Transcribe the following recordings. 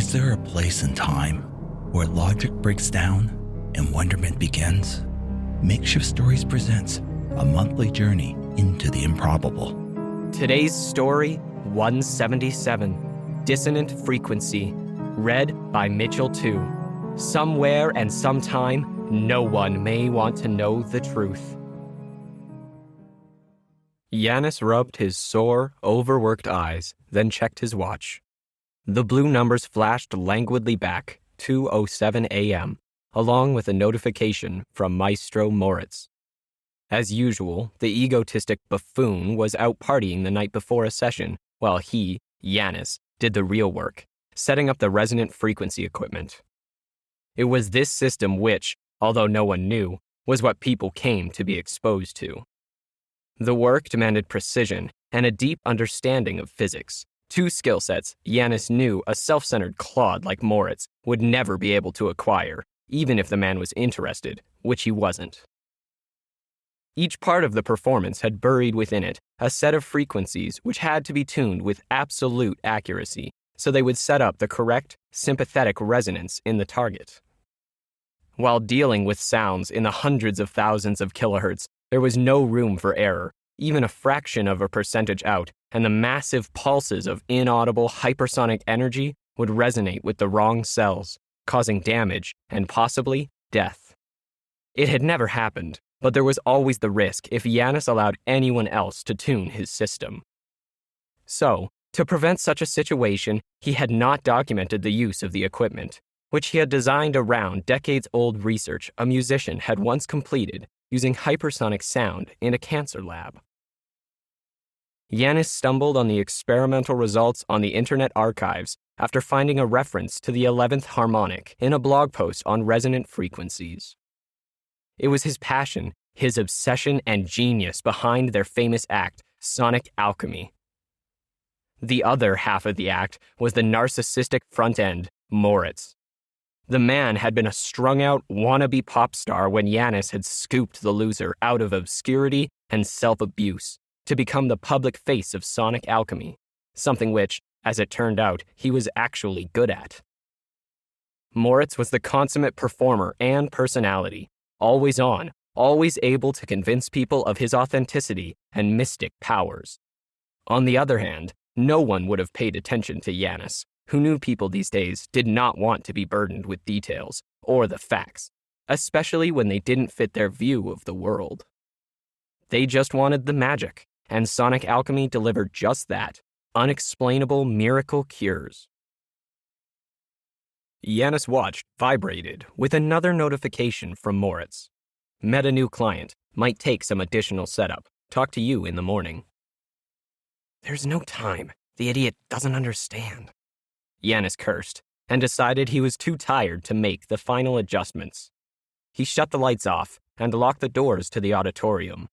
Is there a place in time where logic breaks down and wonderment begins? Makeshift Stories presents a monthly journey into the improbable. Today's story, 177, Dissonant Frequency, read by Mitchel Tew. Somewhere and sometime, no one may want to know the truth. Yanis rubbed his sore, overworked eyes, then checked his watch. The blue numbers flashed languidly back, 2:07 a.m., along with a notification from Maestro Moritz. As usual, the egotistic buffoon was out partying the night before a session, while he, Yanis, did the real work, setting up the resonant frequency equipment. It was this system which, although no one knew, was what people came to be exposed to. The work demanded precision and a deep understanding of physics, two skill sets Yanis knew a self-centered clod like Moritz would never be able to acquire, even if the man was interested, which he wasn't. Each part of the performance had buried within it a set of frequencies which had to be tuned with absolute accuracy, so they would set up the correct, sympathetic resonance in the target. While dealing with sounds in the hundreds of thousands of kilohertz, there was no room for error. Even a fraction of a percentage out, and the massive pulses of inaudible hypersonic energy would resonate with the wrong cells, causing damage and possibly death. It had never happened, but there was always the risk if Yanis allowed anyone else to tune his system. So, to prevent such a situation, he had not documented the use of the equipment, which he had designed around decades-old research a musician had once completed using hypersonic sound in a cancer lab. Yanis stumbled on the experimental results on the Internet archives after finding a reference to the 11th harmonic in a blog post on resonant frequencies. It was his passion, his obsession and genius behind their famous act, sonic alchemy. The other half of the act was the narcissistic front end, Moritz. The man had been a strung-out wannabe pop star when Yanis had scooped the loser out of obscurity and self-abuse to become the public face of sonic alchemy, something which, as it turned out, he was actually good at. Moritz was the consummate performer and personality, always on, always able to convince people of his authenticity and mystic powers. On the other hand, no one would have paid attention to Yanis, who knew people these days did not want to be burdened with details or the facts, especially when they didn't fit their view of the world. They just wanted the magic, and sonic alchemy delivered just that, unexplainable miracle cures. Yanis' watch vibrated with another notification from Moritz. Met a new client, might take some additional setup, talk to you in the morning. There's no time, the idiot doesn't understand. Yanis cursed, and decided he was too tired to make the final adjustments. He shut the lights off and locked the doors to the auditorium.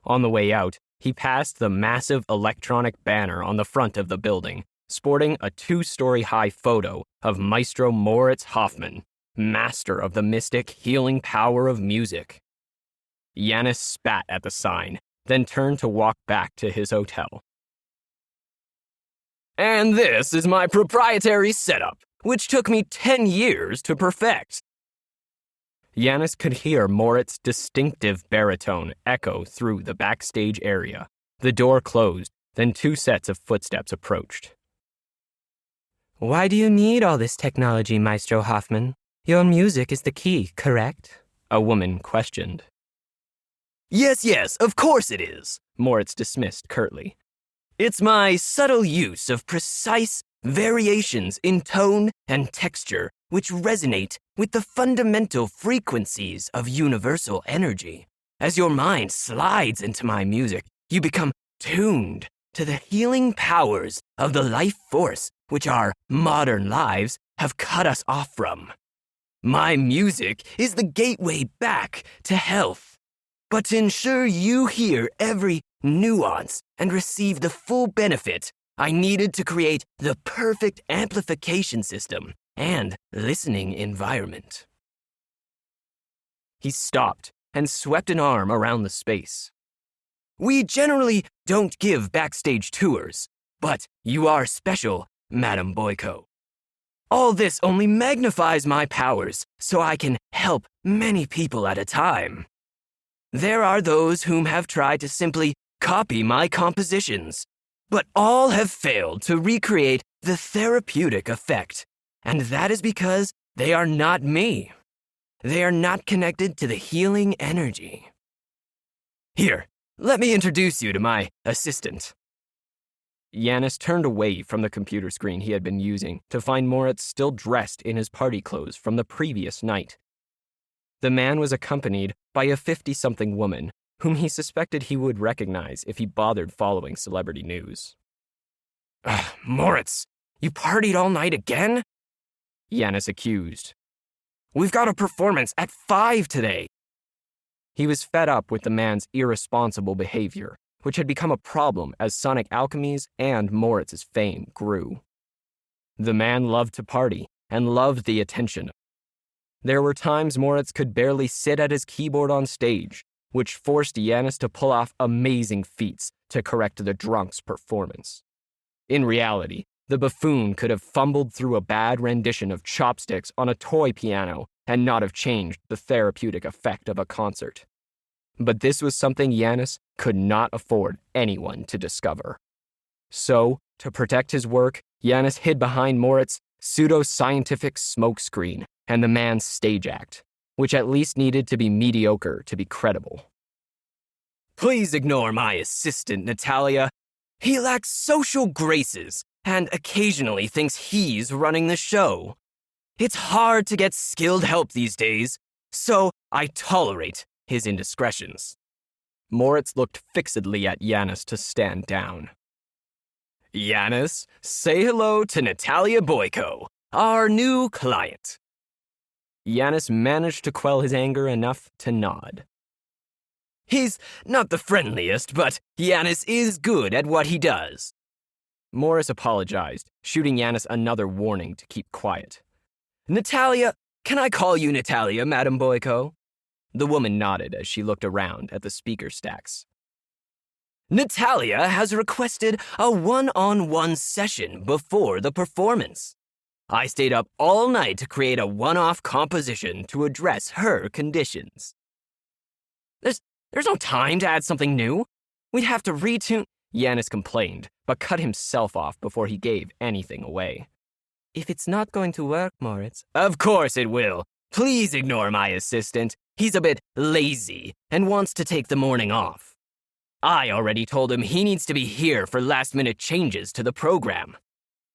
On the way out, he passed the massive electronic banner on the front of the building, sporting a 2-story-high photo of Maestro Moritz Hoffman, master of the mystic healing power of music. Yanis spat at the sign, then turned to walk back to his hotel. And this is my proprietary setup, which took me 10 years to perfect. Yanis could hear Moritz's distinctive baritone echo through the backstage area. The door closed, then 2 sets of footsteps approached. Why do you need all this technology, Maestro Hoffman? Your music is the key, correct? A woman questioned. Yes, of course it is, Moritz dismissed curtly. It's my subtle use of precise variations in tone and texture which resonate with the fundamental frequencies of universal energy. As your mind slides into my music, you become tuned to the healing powers of the life force which our modern lives have cut us off from. My music is the gateway back to health. But to ensure you hear every nuance and receive the full benefit, I needed to create the perfect amplification system and listening environment. He stopped and swept an arm around the space. We generally don't give backstage tours, but you are special, Madame Boyko. All this only magnifies my powers, so I can help many people at a time. There are those whom have tried to simply copy my compositions, but all have failed to recreate the therapeutic effect, and that is because they are not me. They are not connected to the healing energy. Here, let me introduce you to my assistant. Yanis turned away from the computer screen he had been using to find Moritz still dressed in his party clothes from the previous night. The man was accompanied by a 50-something woman whom he suspected he would recognize if he bothered following celebrity news. Moritz, you partied all night again? Yanis accused. We've got a performance at 5 today. He was fed up with the man's irresponsible behavior, which had become a problem as Sonic Alchemy's and Moritz's fame grew. The man loved to party and loved the attention. There were times Moritz could barely sit at his keyboard on stage, which forced Yanis to pull off amazing feats to correct the drunk's performance. In reality, the buffoon could have fumbled through a bad rendition of Chopsticks on a toy piano and not have changed the therapeutic effect of a concert. But this was something Yanis could not afford anyone to discover. So, to protect his work, Yanis hid behind Moritz's pseudo-scientific smokescreen and the man's stage act, which at least needed to be mediocre to be credible. Please ignore my assistant, Natalia. He lacks social graces and occasionally thinks he's running the show. It's hard to get skilled help these days, so I tolerate his indiscretions. Moritz looked fixedly at Yanis to stand down. Yanis, say hello to Natalia Boyko, our new client. Yanis managed to quell his anger enough to nod. He's not the friendliest, but Yanis is good at what he does. Morris apologized, shooting Yanis another warning to keep quiet. Natalia, can I call you Natalia, Madam Boyko? The woman nodded as she looked around at the speaker stacks. Natalia has requested a one-on-one session before the performance. I stayed up all night to create a one-off composition to address her conditions. There's no time to add something new. We'd have to retune... Yanis complained, but cut himself off before he gave anything away. If it's not going to work, Moritz... Of course it will. Please ignore my assistant. He's a bit lazy and wants to take the morning off. I already told him he needs to be here for last-minute changes to the program.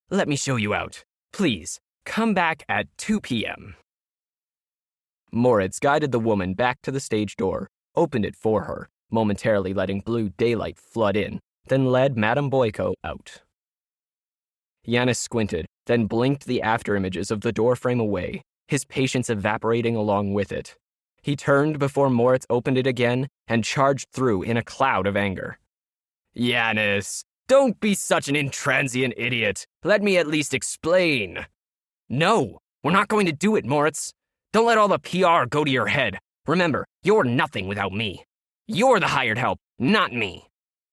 Let me show you out. Please, come back at 2 p.m. Moritz guided the woman back to the stage door, opened it for her, momentarily letting blue daylight flood in, then led Madame Boyko out. Yanis squinted, then blinked the afterimages of the doorframe away, his patience evaporating along with it. He turned before Moritz opened it again and charged through in a cloud of anger. Yanis, don't be such an intransient idiot. Let me at least explain. No, we're not going to do it, Moritz. Don't let all the PR go to your head. Remember, you're nothing without me. You're the hired help, not me.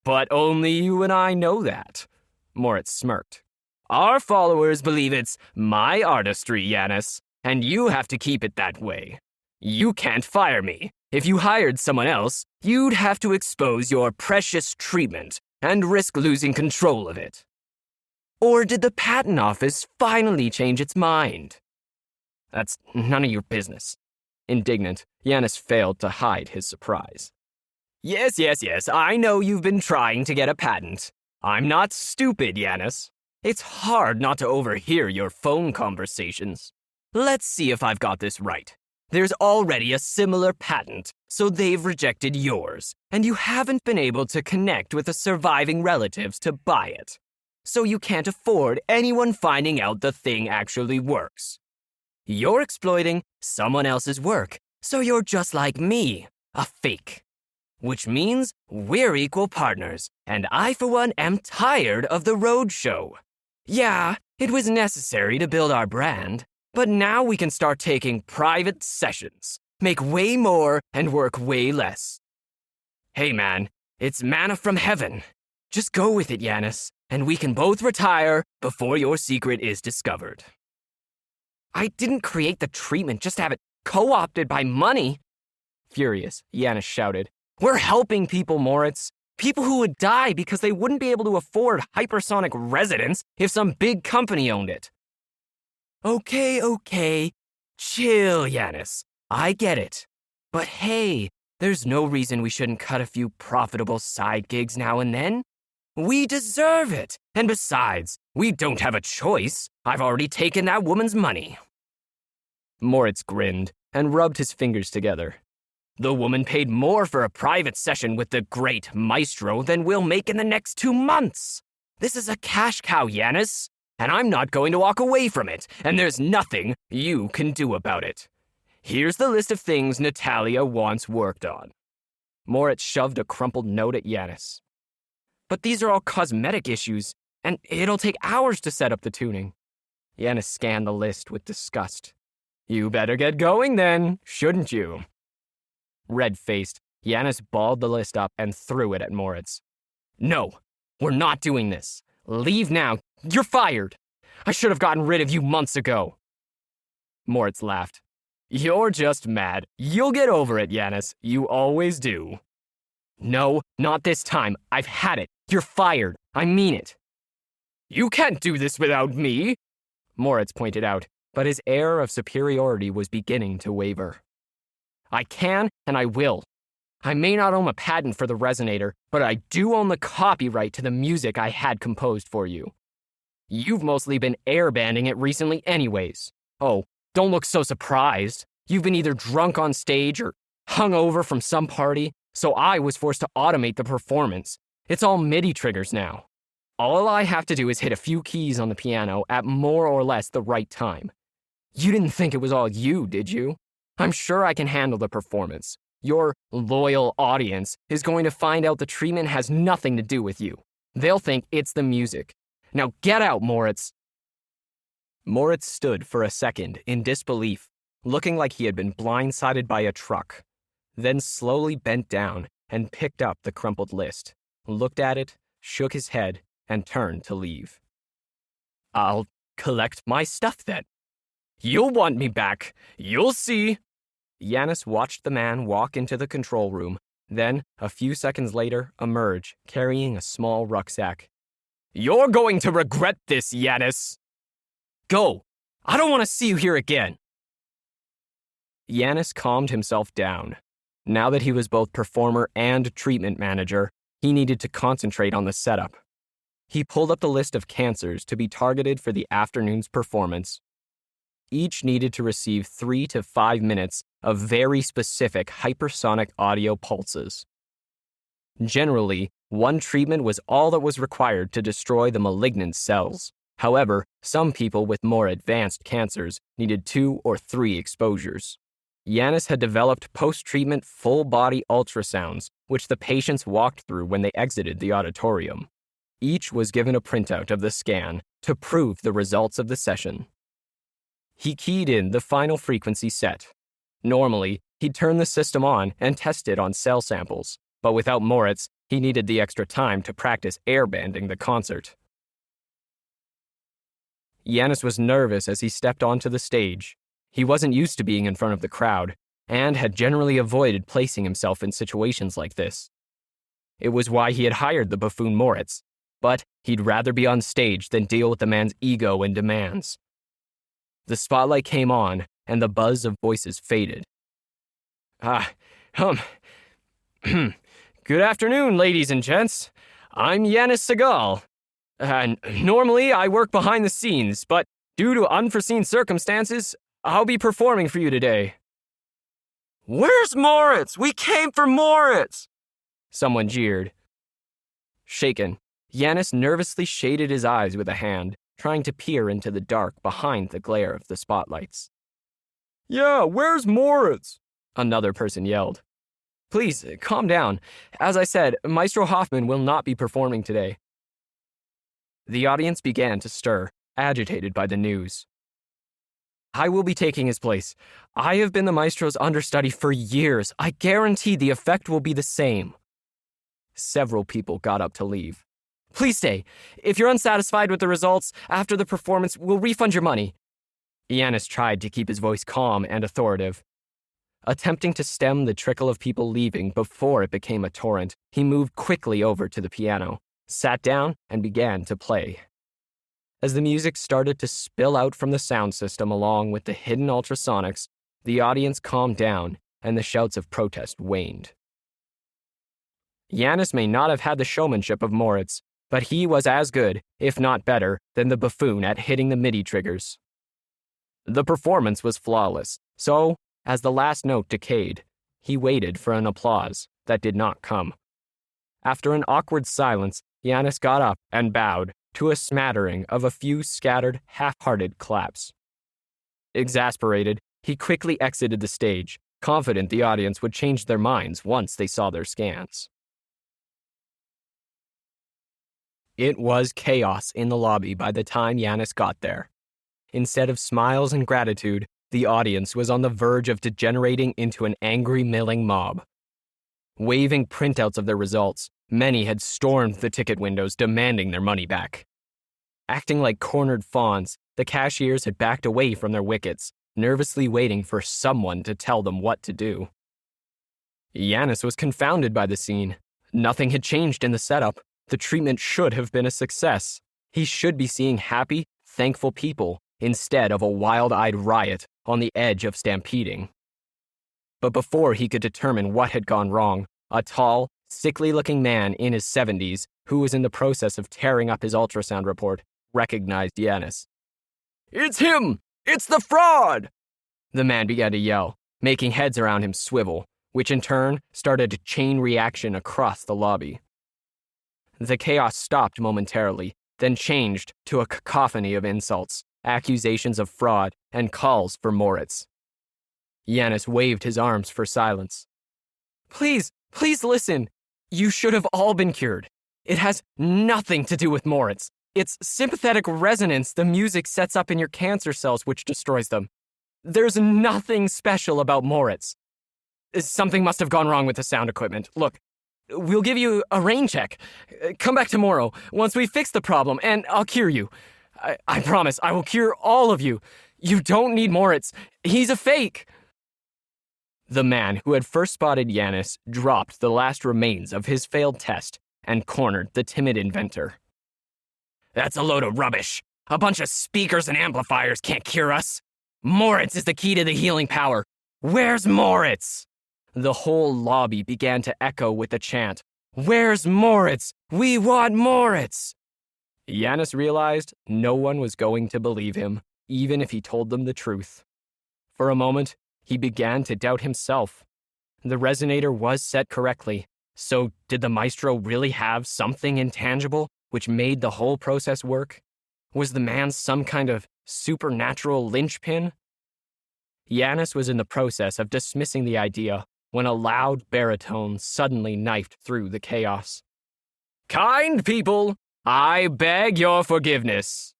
But only you and I know that. Moritz smirked. Our followers believe it's my artistry, Yanis, and you have to keep it that way. You can't fire me. If you hired someone else, you'd have to expose your precious treatment and risk losing control of it. Or did the patent office finally change its mind? That's none of your business. Indignant, Yanis failed to hide his surprise. Yes, I know you've been trying to get a patent. I'm not stupid, Yanis. It's hard not to overhear your phone conversations. Let's see if I've got this right. There's already a similar patent, so they've rejected yours, and you haven't been able to connect with the surviving relatives to buy it. So you can't afford anyone finding out the thing actually works. You're exploiting someone else's work, so you're just like me, a fake. Which means we're equal partners, and I, for one, am tired of the roadshow. Yeah, it was necessary to build our brand, but now we can start taking private sessions, make way more, and work way less. Hey man, it's manna from heaven. Just go with it, Yanis, and we can both retire before your secret is discovered. I didn't create the treatment just to have it co-opted by money. Furious, Janus shouted. We're helping people, Moritz. People who would die because they wouldn't be able to afford hypersonic residence if some big company owned it. Okay. Chill, Janus. I get it. But hey, there's no reason we shouldn't cut a few profitable side gigs now and then. We deserve it. And besides, we don't have a choice. I've already taken that woman's money. Moritz grinned and rubbed his fingers together. The woman paid more for a private session with the great maestro than we'll make in the next 2 months. This is a cash cow, Janus, and I'm not going to walk away from it, and there's nothing you can do about it. Here's the list of things Natalia wants worked on. Moritz shoved a crumpled note at Janus. But these are all cosmetic issues, and it'll take hours to set up the tuning. Janus scanned the list with disgust. You better get going then, shouldn't you? Red-faced, Janus balled the list up and threw it at Moritz. No, we're not doing this. Leave now. You're fired. I should have gotten rid of you months ago. Moritz laughed. You're just mad. You'll get over it, Janus. You always do. No, not this time. I've had it. You're fired. I mean it. You can't do this without me, Moritz pointed out, but his air of superiority was beginning to waver. I can, and I will. I may not own a patent for the resonator, but I do own the copyright to the music I had composed for you. You've mostly been airbanding it recently anyways. Oh, don't look so surprised. You've been either drunk on stage or hungover from some party, so I was forced to automate the performance. It's all MIDI triggers now. All I have to do is hit a few keys on the piano at more or less the right time. You didn't think it was all you, did you? I'm sure I can handle the performance. Your loyal audience is going to find out the treatment has nothing to do with you. They'll think it's the music. Now get out, Moritz. Moritz stood for a second in disbelief, looking like he had been blindsided by a truck, then slowly bent down and picked up the crumpled list, looked at it, shook his head, and turned to leave. I'll collect my stuff then. You'll want me back. You'll see. Janus watched the man walk into the control room, then, a few seconds later, emerge, carrying a small rucksack. You're going to regret this, Janus. Go. I don't want to see you here again. Janus calmed himself down. Now that he was both performer and treatment manager, he needed to concentrate on the setup. He pulled up the list of cancers to be targeted for the afternoon's performance. Each needed to receive 3 to 5 minutes of very specific hypersonic audio pulses. Generally, one treatment was all that was required to destroy the malignant cells. However, some people with more advanced cancers needed 2 or 3 exposures. Janus had developed post-treatment full-body ultrasounds, which the patients walked through when they exited the auditorium. Each was given a printout of the scan to prove the results of the session. He keyed in the final frequency set. Normally, he'd turn the system on and test it on cell samples, but without Moritz, he needed the extra time to practice airbanding the concert. Janus was nervous as he stepped onto the stage. He wasn't used to being in front of the crowd, and had generally avoided placing himself in situations like this. It was why he had hired the buffoon Moritz, but he'd rather be on stage than deal with the man's ego and demands. The spotlight came on, and the buzz of voices faded. Good afternoon, ladies and gents. I'm Janus Segal. Normally, I work behind the scenes, but due to unforeseen circumstances, I'll be performing for you today. Where's Moritz? We came for Moritz! Someone jeered. Shaken, Janus nervously shaded his eyes with a hand, trying to peer into the dark behind the glare of the spotlights. Yeah, where's Moritz? Another person yelled. Please, calm down. As I said, Maestro Hoffman will not be performing today. The audience began to stir, agitated by the news. I will be taking his place. I have been the maestro's understudy for years. I guarantee the effect will be the same. Several people got up to leave. Please stay. If you're unsatisfied with the results, after the performance, we'll refund your money. Yanis tried to keep his voice calm and authoritative. Attempting to stem the trickle of people leaving before it became a torrent, he moved quickly over to the piano, sat down, and began to play. As the music started to spill out from the sound system along with the hidden ultrasonics, the audience calmed down and the shouts of protest waned. Yanis may not have had the showmanship of Moritz, but he was as good, if not better, than the buffoon at hitting the MIDI triggers. The performance was flawless, so, as the last note decayed, he waited for an applause that did not come. After an awkward silence, Yanis got up and bowed to a smattering of a few scattered, half-hearted claps. Exasperated, he quickly exited the stage, confident the audience would change their minds once they saw their scans. It was chaos in the lobby by the time Yanis got there. Instead of smiles and gratitude, the audience was on the verge of degenerating into an angry milling mob. Waving printouts of their results, many had stormed the ticket windows demanding their money back. Acting like cornered fawns, the cashiers had backed away from their wickets, nervously waiting for someone to tell them what to do. Yanis was confounded by the scene. Nothing had changed in the setup. The treatment should have been a success. He should be seeing happy, thankful people instead of a wild-eyed riot on the edge of stampeding. But before he could determine what had gone wrong, a tall, sickly-looking man in his 70s, who was in the process of tearing up his ultrasound report, recognized Yanis. "It's him! It's the fraud!" The man began to yell, making heads around him swivel, which in turn started a chain reaction across the lobby. The chaos stopped momentarily, then changed to a cacophony of insults, accusations of fraud, and calls for Moritz. Yanis waved his arms for silence. Please listen. You should have all been cured. It has nothing to do with Moritz. It's sympathetic resonance the music sets up in your cancer cells which destroys them. There's nothing special about Moritz. Something must have gone wrong with the sound equipment. Look, we'll give you a rain check. Come back tomorrow once we fix the problem, and I'll cure you. I promise, I will cure all of you. You don't need Moritz. He's a fake. The man who had first spotted Yanis dropped the last remains of his failed test and cornered the timid inventor. That's a load of rubbish. A bunch of speakers and amplifiers can't cure us. Moritz is the key to the healing power. Where's Moritz? The whole lobby began to echo with the chant, Where's Moritz? We want Moritz! Yanis realized no one was going to believe him, even if he told them the truth. For a moment, he began to doubt himself. The resonator was set correctly, so did the maestro really have something intangible which made the whole process work? Was the man some kind of supernatural linchpin? Yanis was in the process of dismissing the idea when a loud baritone suddenly knifed through the chaos. Kind people, I beg your forgiveness.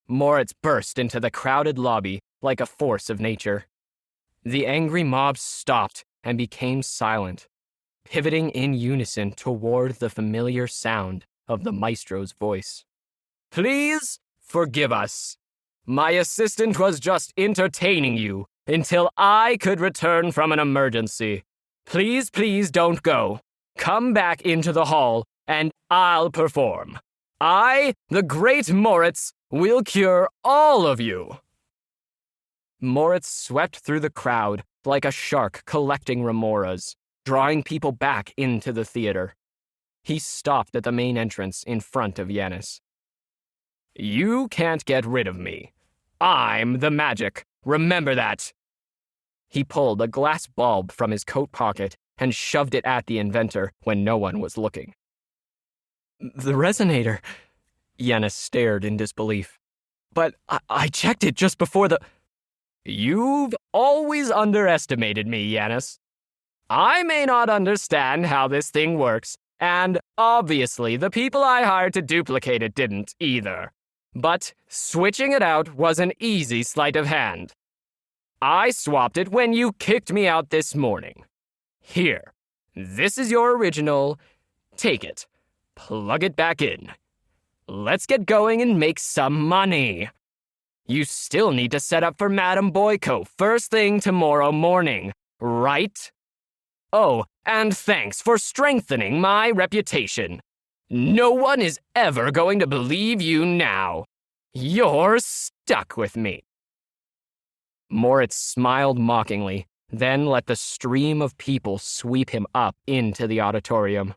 Moritz burst into the crowded lobby like a force of nature. The angry mob stopped and became silent, pivoting in unison toward the familiar sound of the maestro's voice. Please forgive us. My assistant was just entertaining you until I could return from an emergency. Please don't go. Come back into the hall and I'll perform. I, the great Moritz, will cure all of you. Moritz swept through the crowd like a shark collecting remoras, drawing people back into the theater. He stopped at the main entrance in front of Yanis. You can't get rid of me. I'm the magic. Remember that. He pulled a glass bulb from his coat pocket and shoved it at the inventor when no one was looking. The resonator, Yanis stared in disbelief. But I checked it just before the... You've always underestimated me, Yanis. I may not understand how this thing works, and obviously the people I hired to duplicate it didn't either. But switching it out was an easy sleight of hand. I swapped it when you kicked me out this morning. Here, this is your original. Take it. Plug it back in. Let's get going and make some money. You still need to set up for Madame Boyko first thing tomorrow morning, right? Oh, and thanks for strengthening my reputation. No one is ever going to believe you now. You're stuck with me." Moritz smiled mockingly, then let the stream of people sweep him up into the auditorium.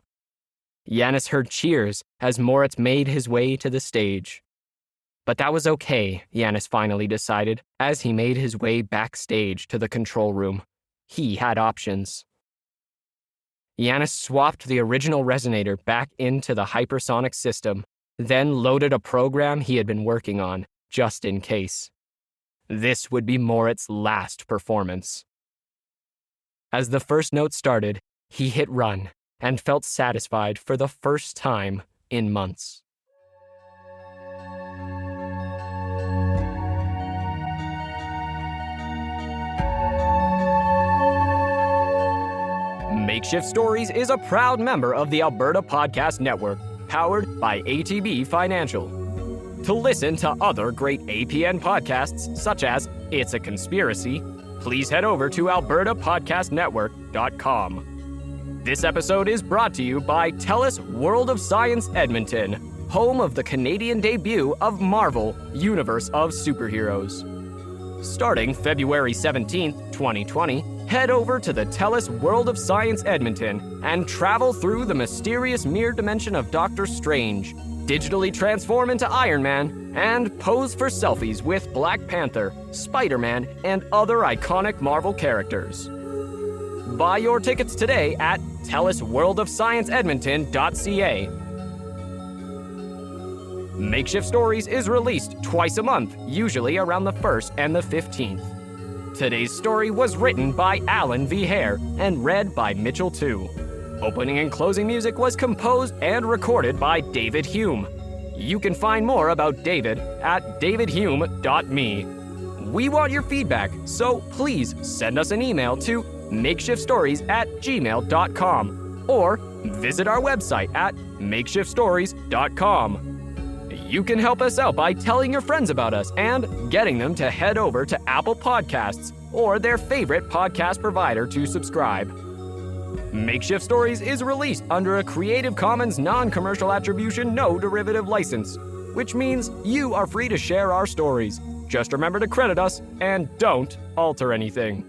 Yanis heard cheers as Moritz made his way to the stage. But that was okay, Yanis finally decided, as he made his way backstage to the control room. He had options. Yanis swapped the original resonator back into the hypersonic system, then loaded a program he had been working on, just in case. This would be Moritz's last performance. As the first note started, he hit run and felt satisfied for the first time in months. Makeshift Stories is a proud member of the Alberta Podcast Network, powered by ATB Financial. To listen to other great APN podcasts, such as It's a Conspiracy, please head over to albertapodcastnetwork.com. This episode is brought to you by TELUS World of Science Edmonton, home of the Canadian debut of Marvel Universe of Superheroes. Starting February 17th, 2020, head over to the TELUS World of Science Edmonton and travel through the mysterious mirror dimension of Doctor Strange, digitally transform into Iron Man, and pose for selfies with Black Panther, Spider-Man, and other iconic Marvel characters. Buy your tickets today at telusworldofscienceedmonton.ca. Makeshift Stories is released twice a month, usually around the 1st and the 15th. Today's story was written by Alan V. Hare and read by Mitchel Tew. Opening and closing music was composed and recorded by David Hume. You can find more about David at davidhume.me. We want your feedback, so please send us an email to makeshiftstories@gmail.com or visit our website at makeshiftstories.com. You can help us out by telling your friends about us and getting them to head over to Apple Podcasts or their favorite podcast provider to subscribe. Makeshift Stories is released under a Creative Commons non-commercial attribution no derivative license, which means you are free to share our stories. Just remember to credit us and don't alter anything.